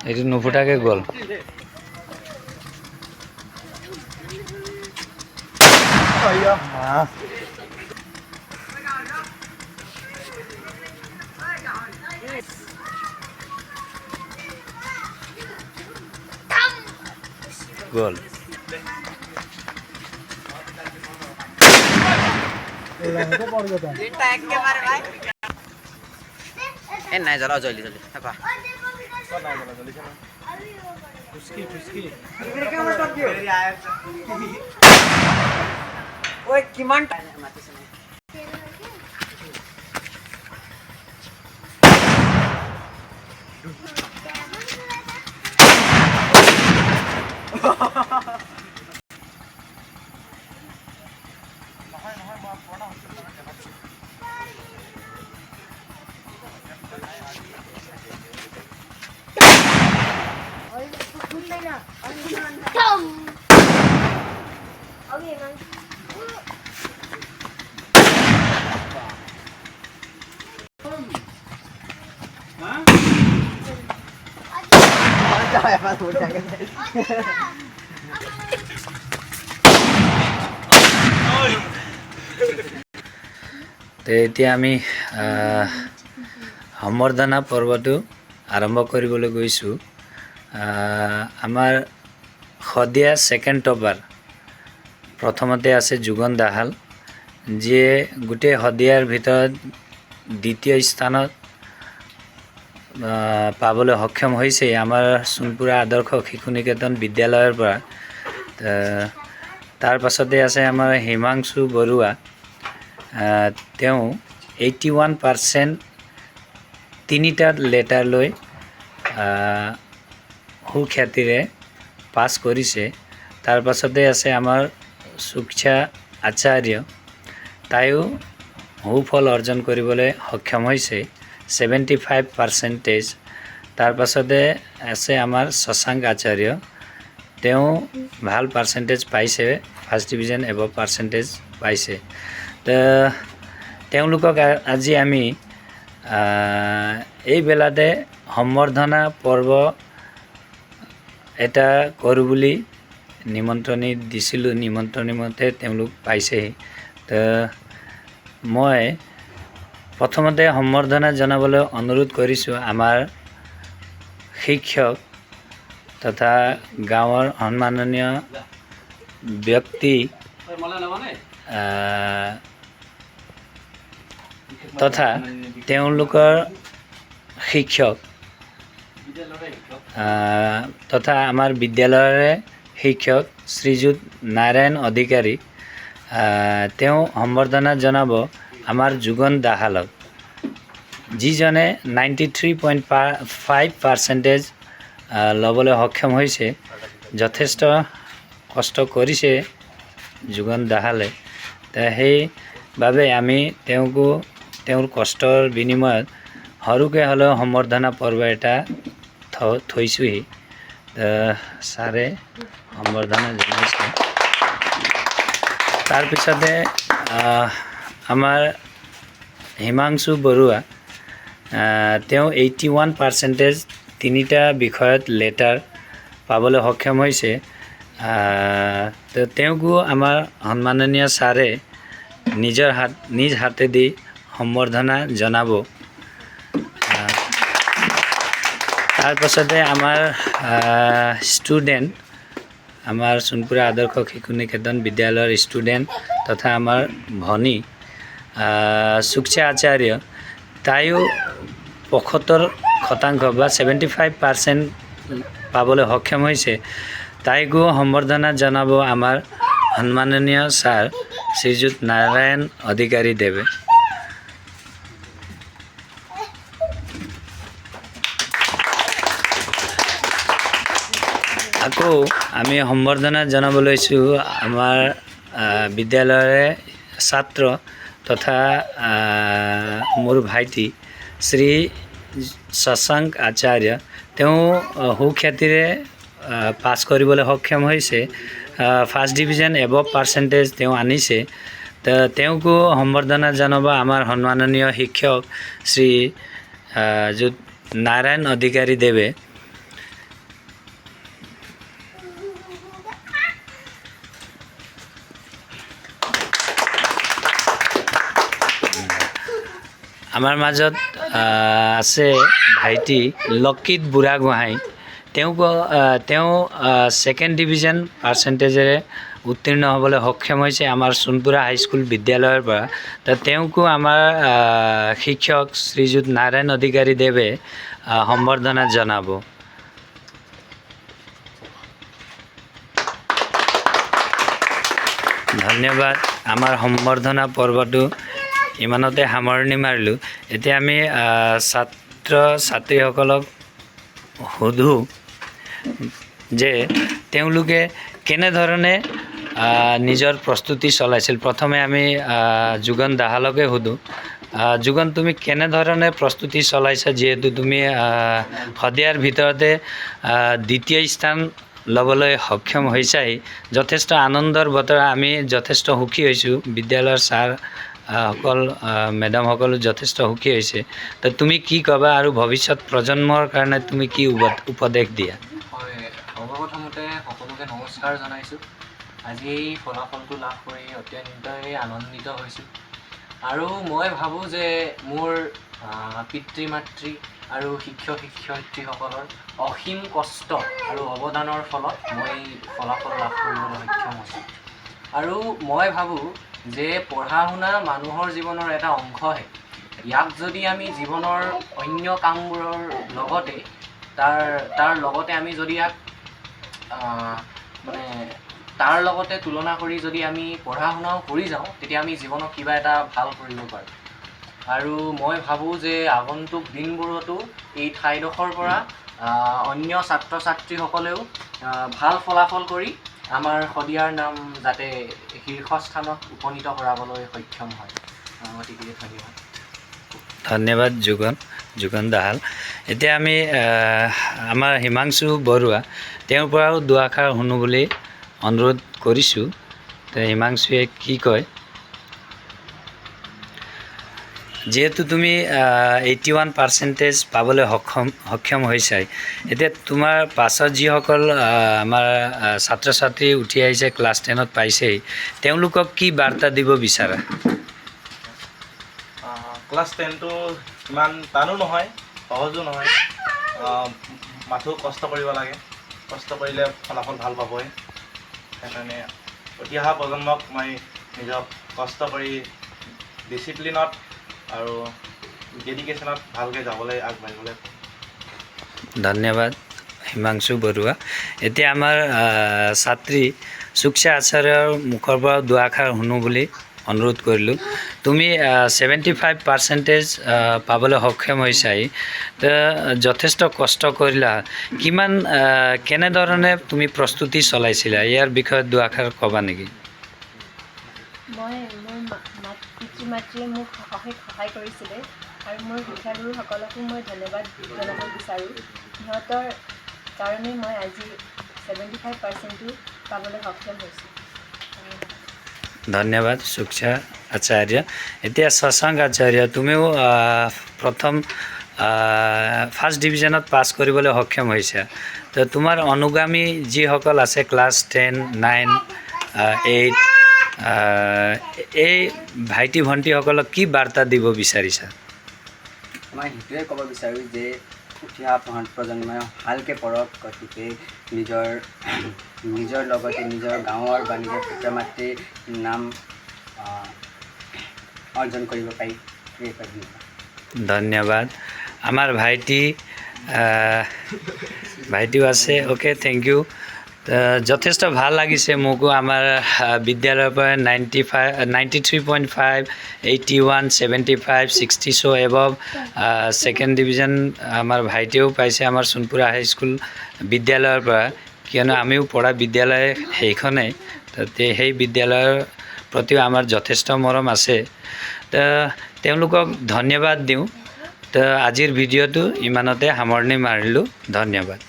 এটি নুফুটাকে গোল। গোল। নাই জ্বলাও জলদি জলদি থাকা ওই কিমান তো এতিয়া আমি সম্বৰ্ধনা পৰ্বটো আৰম্ভ কৰিবলৈ গৈছোঁ। আমাৰ শদিয়া ছেকেণ্ড টপাৰ প্ৰথমতে আছে যুগন দাহাল, যিয়ে গোটেই শদিয়াৰ ভিতৰত দ্বিতীয় স্থানত পাবলৈ সক্ষম হৈছে আমাৰ সোণপুৰা আদৰ্শ শিশু নিকেতন বিদ্যালয়ৰ পৰা। তাৰ পাছতে আছে আমাৰ হিমাংশু বৰুৱা, তেওঁ 81% তিনিটা লেটাৰ লৈ সুখ্যাতিৰে পাছ কৰিছে। তাৰ পাছতে আছে আমাৰ সুখ্যা আচাৰ্য, তাইও সুফল অৰ্জন কৰিবলৈ সক্ষম হৈছে 75%। তাৰ পাছতে আছে আমাৰ শশাংক আচাৰ্য, তেওঁ ভাল পাৰ্চেণ্টেজ পাইছে, ফাৰ্ষ্ট ডিভিজন এবভ পাৰ্চেণ্টেজ পাইছে। তো তেওঁলোকক আজি আমি এই বেলাতে সম্বৰ্ধনা পৰ্ব এটা কৰোঁ বুলি নিমন্ত্ৰণী দিছিলোঁ, নিমন্ত্ৰণী মতে তেওঁলোক পাইছেহি। তো মই প্ৰথমতে সম্বৰ্ধনা জনাবলৈ অনুৰোধ কৰিছোঁ আমাৰ শিক্ষক তথা গাঁৱৰ সন্মাননীয় ব্যক্তি তথা তেওঁলোকৰ শিক্ষক তথা আমাৰ বিদ্যালয়ৰে শিক্ষক শ্ৰীযুত নাৰায়ণ অধিকাৰী, তেওঁ সম্বৰ্ধনা জনাব আমাৰ যুগন দাহালক, যিজনে 93.5% ল'বলৈ সক্ষম হৈছে। যথেষ্ট কষ্ট কৰিছে যুগন দাহালে, সেইবাবে আমি তেওঁৰ কষ্টৰ বিনিময়ত সৰুকৈ হ'লেও সম্বৰ্ধনা পৰ্ব এটা থৈছোঁহি। ছাৰে সম্বৰ্ধনা জনাইছে। তাৰপিছতে আমাৰ হিমাংশু বৰুৱা, তেওঁ 81% তিনিটা বিষয়ত লেটাৰ পাবলৈ সক্ষম হৈছে। তো তেওঁকো আমাৰ সন্মাননীয় ছাৰে নিজ হাতেদি সম্বৰ্ধনা জনাব। তাৰপাছতে আমাৰ ষ্টুডেণ্ট, আমাৰ সোণপুৰা আদৰ্শ শিশু নিকেতন বিদ্যালয়ৰ ষ্টুডেণ্ট তথা আমাৰ ভনী সুখ্যা আচাৰ্য, তাইও 75% বা 75% পাবলৈ সক্ষম হৈছে। তাইকো সম্বৰ্ধনা জনাব আমাৰ সন্মাননীয় ছাৰ শ্ৰীযুত নাৰায়ণ অধিকাৰী দেৱে। আকৌ আমি সম্বৰ্ধনা জনাব লৈছোঁ আমাৰ বিদ্যালয়ৰে ছাত্ৰ তথা মোৰ ভাইটি শ্ৰী শশাংক আচাৰ্য, তেওঁ সুখ্যাতিৰে পাছ কৰিবলৈ সক্ষম হৈছে, ফাৰ্ষ্ট ডিভিজন এবভ পাৰ্চেণ্টেজ তেওঁ আনিছে। তো তেওঁকো সম্বৰ্ধনা জনাব আমাৰ সন্মাননীয় শিক্ষক শ্ৰী যুত নাৰায়ণ অধিকাৰী দেৱে। আমাৰ মাজত আছে ভাইটি লক্ষিত বুঢ়াগোহাঁই। তেওঁ ছেকেণ্ড ডিভিজন পাৰ্চেণ্টেজেৰে উত্তীৰ্ণ হ'বলৈ সক্ষম হৈছে আমাৰ সোণপুৰা হাইস্কুল বিদ্যালয়ৰ পৰা। তো তেওঁকো আমাৰ শিক্ষক শ্ৰীযুত নাৰায়ণ অধিকাৰী দেৱে সম্বৰ্ধনা জনাব। ধন্যবাদ। আমাৰ সম্বৰ্ধনা পৰ্বটো ইমানতে সামৰণি মাৰিলোঁ। এতিয়া আমি ছাত্ৰ ছাত্ৰীসকলক সোধোঁ যে তেওঁলোকে কেনেধৰণে নিজৰ প্ৰস্তুতি চলাইছিল। প্ৰথমে আমি যুগন দাহালকে সোধোঁ। যুগন, তুমি কেনেধৰণে প্ৰস্তুতি চলাইছা, যিহেতু তুমি শদিয়াৰ ভিতৰতে দ্বিতীয় স্থান ল'বলৈ সক্ষম হৈছাই। যথেষ্ট আনন্দৰ বতৰ, আমি যথেষ্ট সুখী হৈছোঁ। বিদ্যালয়ৰ ছাৰ সকল মেডামসকলো যথেষ্ট সুখী হৈছে। তো তুমি কি ক'বা আৰু ভৱিষ্যত প্ৰজন্মৰ কাৰণে তুমি কি উপদেশ দিয়া? হয়, সৰ্বপ্ৰথমতে সকলোকে নমস্কাৰ জনাইছোঁ। আজি এই ফলাফলটো লাভ কৰি অত্যন্তই আনন্দিত হৈছোঁ। আৰু মই ভাবোঁ যে মোৰ পিতৃ মাতৃ আৰু শিক্ষক শিক্ষয়িত্ৰীসকলৰ অসীম কষ্ট আৰু অৱদানৰ ফলত মই ফলাফল লাভ কৰিবলৈ সক্ষম হৈছোঁ। আৰু মই ভাবোঁ যে পঢ়া শুনা মানুহৰ জীৱনৰ এটা অংশহে। ইয়াক যদি আমি জীৱনৰ অন্য কামবোৰৰ লগতে তাৰ লগতে আমি যদি ইয়াক তাৰ লগতে তুলনা কৰি যদি আমি পঢ়া শুনাও কৰি যাওঁ, তেতিয়া আমি জীৱনত কিবা এটা ভাল কৰিব পাৰোঁ। আৰু মই ভাবোঁ যে আগন্তুক দিনবোৰতো এই ঠাইডোখৰ পৰা অন্য ছাত্ৰ ছাত্ৰীসকলেও ভাল ফলাফল কৰি আমাৰ শদিয়াৰ নাম যাতে শীৰ্ষস্থানত উপনীত কৰাবলৈ সক্ষম হয়। গতিকে ধন্যবাদ। ধন্যবাদ যুগন দাহাল। এতিয়া আমি আমাৰ হিমাংশু বৰুৱা, তেওঁৰ পৰাও দুআষাৰ শুনো বুলি অনুৰোধ কৰিছোঁ। তো হিমাংশুৱে কি কয়? যিহেতু তুমি 81% পাবলৈ সক্ষম হৈছাই, এতিয়া তোমাৰ পাছত যিসকল আমাৰ ছাত্ৰ ছাত্ৰী উঠি আহিছে, ক্লাছ 10ত পাইছেই, তেওঁলোকক কি বাৰ্তা দিব বিচাৰা? ক্লাছ 10টো ইমান টানো নহয়, সহজো নহয়। মাথো কষ্ট কৰিব লাগে, কষ্ট কৰিলে ফলাফল ভাল পাবই। সেইকাৰণে উঠি অহা প্ৰজন্মক মই নিজক কষ্ট কৰি ডিচিপ্লিনত আৰু ডেডিকেশ্যনত ভালকৈ যাবলৈ আগবাঢ়িবলৈ। ধন্যবাদ হিমাংশু বৰুৱা। এতিয়া আমাৰ ছাত্ৰী সুক্সা আচাৰ্যৰ মুখৰ পৰা দুআষাৰ শুনো বুলি অনুৰোধ কৰিলোঁ। তুমি 75% পাবলৈ সক্ষম হৈছাই, তো যথেষ্ট কষ্ট কৰিলা। কেনেধৰণে তুমি প্ৰস্তুতি চলাইছিলা, ইয়াৰ বিষয়ে দুআষাৰ ক'বা নেকি? মোৰ পিতৃ মাতৃয়ে মোক অশেষ সহায় কৰিছিলে আৰু মোৰ শিক্ষাগুৰুসকলকো মই ধন্যবাদ জনাব বিচাৰোঁ। সিহঁতৰ কাৰণে মই আজি 75%টো পাবলৈ সক্ষম হৈছোঁ। ধন্যবাদ সুক্সা আচাৰ্য। এতিয়া শশাংক আচাৰ্য, তুমিও ফাৰ্ষ্ট ডিভিজনত পাছ কৰিবলৈ সক্ষম হৈছা। তো তোমাৰ অনুগামী যিসকল আছে ক্লাছ 10, 9, 8, এই ভাইটি ভণ্টিসকলক কি বাৰ্তা দিব বিচাৰিছা? মই সেইটোৱে ক'ব বিচাৰোঁ যে উঠি অহা প্ৰজন্মই ভালকৈ পঢ়ক, গতিকে নিজৰ লগতে নিজৰ গাঁৱৰ বা নিজৰ পিতৃ মাতৃৰ নাম অৰ্জন কৰিব পাৰি। ধন্যবাদ। আমাৰ ভাইটিও আছে। Okay, thank you. যথেষ্ট ভাল লাগিছে মোকো। আমাৰ বিদ্যালয়ৰ পৰা 93.5, 81, 75, 60 চ' এবভ ছেকেণ্ড ডিভিজন আমাৰ ভাইটিয়েও পাইছে আমাৰ সোণপুৰা হাইস্কুল বিদ্যালয়ৰ পৰা। কিয়নো আমিও পঢ়া বিদ্যালয় সেইখনেই, সেই বিদ্যালয়ৰ প্ৰতিও আমাৰ যথেষ্ট মৰম আছে। তো তেওঁলোকক ধন্যবাদ দিওঁ। তো আজিৰ ভিডিঅ'টো ইমানতে সামৰণি মাৰিলোঁ। ধন্যবাদ।